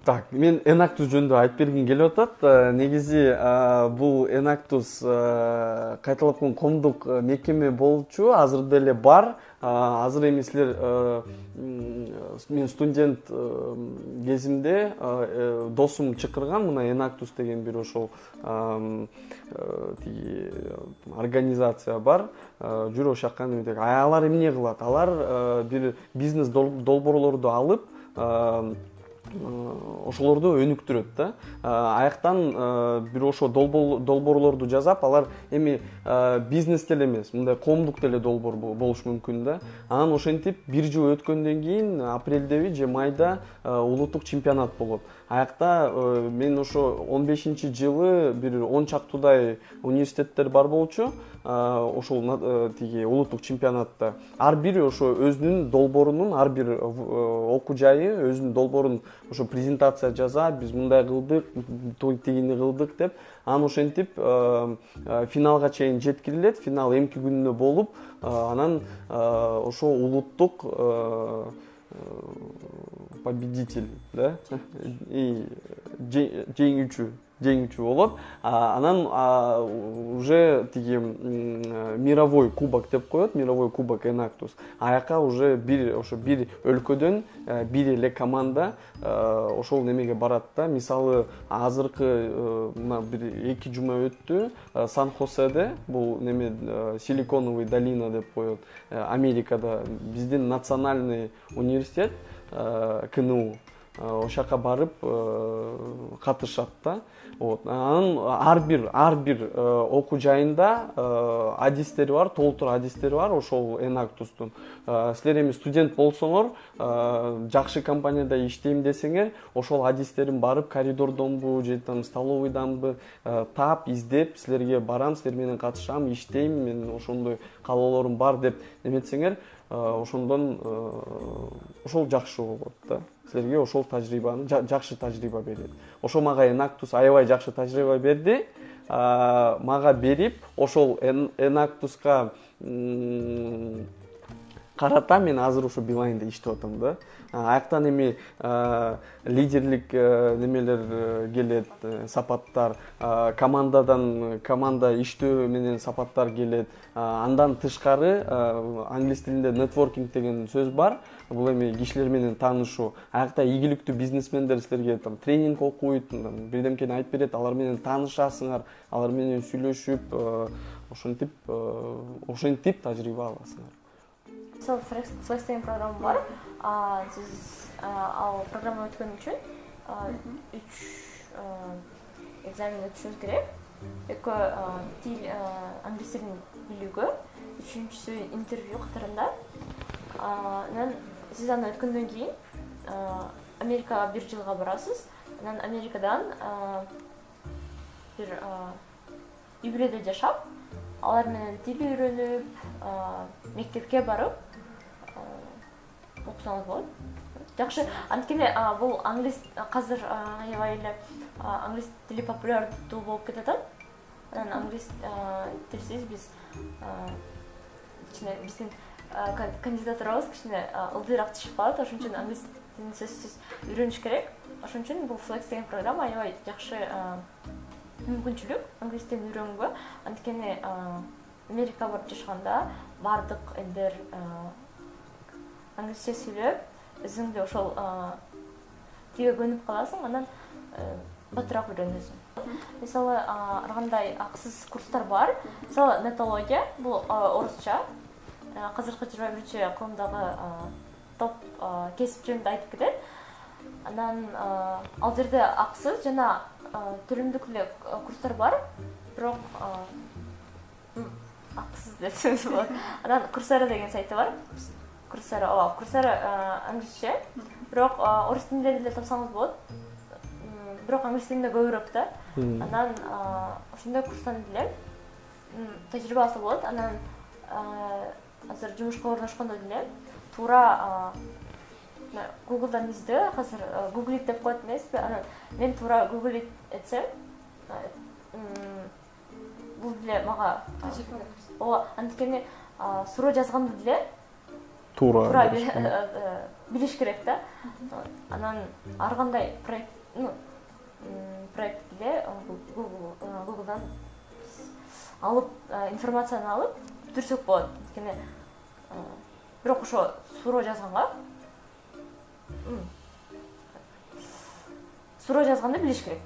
Так, мен Enactus жөнүндө айтып бергим келип атат. Негизи бул Enactus кайталап коомдук мекеме болчу, азыр деле бар. Азыр эми силер мен студент кезимде досум чакырган мына Enactus деген бир ошол тиги организация бар. Жүрүп ошакка алар эмне кылат? Алар бир бизнес долбоорлорду алып ошолорду өнүктүрөт да. Аяктан бир ошо долбоорлорду жасап, алар эми бизнес деле эмес, мындай коомдук деле долбоор болушу мүмкүн да. Анан ошентип бир жыл өткөндөн кийин апрелдеби же майда улуттук чемпионат болот. Аякта мен ошо 15-жылы бир 10 чактуудай университеттер бар болчу. Ошол тиги улуттук чемпионатта ар бири ошо өзүнүн долбоорунун, ар бир окуу жайы өзүнүн долбоорун ошо презентация жасап, биз мындай кылдык, тигини кылдык деп, анан ошентип финалга чейин жеткирилет. Финал эмки күнүнө болуп, анан ошо улуттук победитель, да, и жеңүүчү болот. Анан уже тиги мировой кубок деп коет, мировой кубок Enactus. Аяка уже бир өлкөдөн бир эле команда ошол немеге барат да. Мисалы, азыркы мына бир 2 жума өттү Сан-Хоседе, бул неме Силиконовый долина деп коет, Америкада, биздин национальный университет КНУ ошака барып катышат да. Анан ар бир окуу жайында адистери бар, толтур адистери бар ошол Enactustун. Силер эми студент болсоңор, жакшы компанияда иштейм десеңер, ошол адистерин барып коридордонбу же там столовыйданбы таап, издеп, силерге барам, силер менен катышам, иштейм, мен ошондой каалоолорум бар деп эметсеңер, ошондон ошол жакшы болот да. Силерге ошол тажрыйбаны, жакшы тажрыйба берет. Ошо мага Enactus аябай жакшы тажрыйба берди. Мага берип, ошол Enactus'ка карата мен азыр ошо Билайнда иштеп атам да. Аяктан эми лидерлик немелер келет, сапаттар, команда иштөө менен сапаттар келет. Андан тышкары англис тилинде networking деген сөз бар. Бул эми кишилер менен таанышуу. Аякта ийгиликтүү бизнесмендер силерге там тренинг окуйт, бирдемкени айтып берет, алар менен таанышасыңар, алар менен сүйлөшүп, ошентип тажрыйба аласыңар. Сол Flex деген программа бар. Сиз ал программа өткөн үчүн 3 экзамен өтүшүңүз керек. Экөө тил англис тилин билүүгө, үчүнчүсү интервью катарында. Анан сиз аны өткөндөн кийин Америкага 1 жылга барасыз. Анан Америкадан бир үй бүлөдө жашап, алар менен тил үйрөнүп, мектепке барып окусаңыз болот. Жакшы, анткени бул англис азыр аябай эле англис тили популярдуу болуп кетет. Анан англис тилсиз биз биздин кандидатурабыз кичине ылдыйраак түшүп калат. Ошон үчүн англис тилин сөзсүз үйрөнүш керек. Ошон үчүн бул Flex деген программа аябай жакшы мүмкүнчүлүк англис тилин үйрөнгөнгө. Анткени Америкага барып жашаганда бардык элдер англисче сүйлөп, өзүң да ошол тилге көнүп каласың, анан батыраак үйрөнөсүң. Мисалы, ар кандай аксыз курстар бар. Мисалы, нетология, бул орусча. Казыркы 21 кылымдагы топ кесип жөнүндө айтып кетет. Анан ал жерде аксыз жана төлөмдүк эле курстар бар. Бирок аксыз десеңиз болот. Анан Coursera деген сайты бар. Coursera англисче. Бирок орус тилинде деле тапсаңыз болот. Бирок англис тилинде көбүрөөк да. Анан ошондой курстан деле тажрыйба алса болот. Анан азыр жумушка орношкондо деле туура Google'дан издөө, азыр Google деп коет эмеспи? Анан мен туура Google этсем, бул деле мага анткени суроо жазганда деле туура билиш керек да. Анан ар кандай проект ну проектте Google'дан алып информацияны алып бүтүрсөк болот. Анткени бирок ошо суроо жазганда билиш керек.